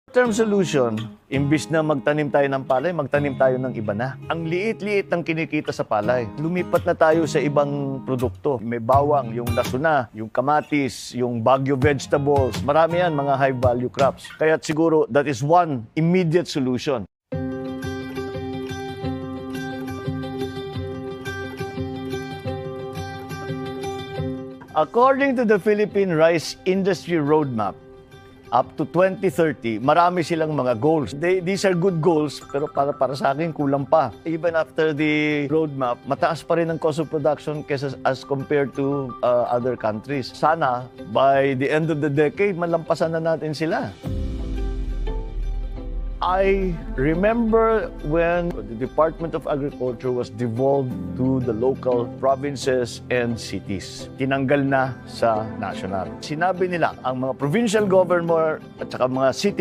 Term solution, imbis na magtanim tayo ng palay, magtanim tayo ng iba na. Ang liit-liit ng kinikita sa palay. Lumipat na tayo sa ibang produkto. May bawang, yung lasuna, yung kamatis, yung Baguio vegetables. Marami yan, mga high-value crops. Kaya siguro that is one immediate solution. According to the Philippine Rice Industry Roadmap, up to 2030, marami silang mga goals. These are good goals, pero para sa akin, kulang pa. Even after the roadmap, mataas pa rin ang cost of production as compared to other countries. Sana, by the end of the decade, malampasan na natin sila. I remember when the Department of Agriculture was devolved to the local provinces and cities. Tinanggal na sa national. Sinabi nila, ang mga provincial governor at saka mga city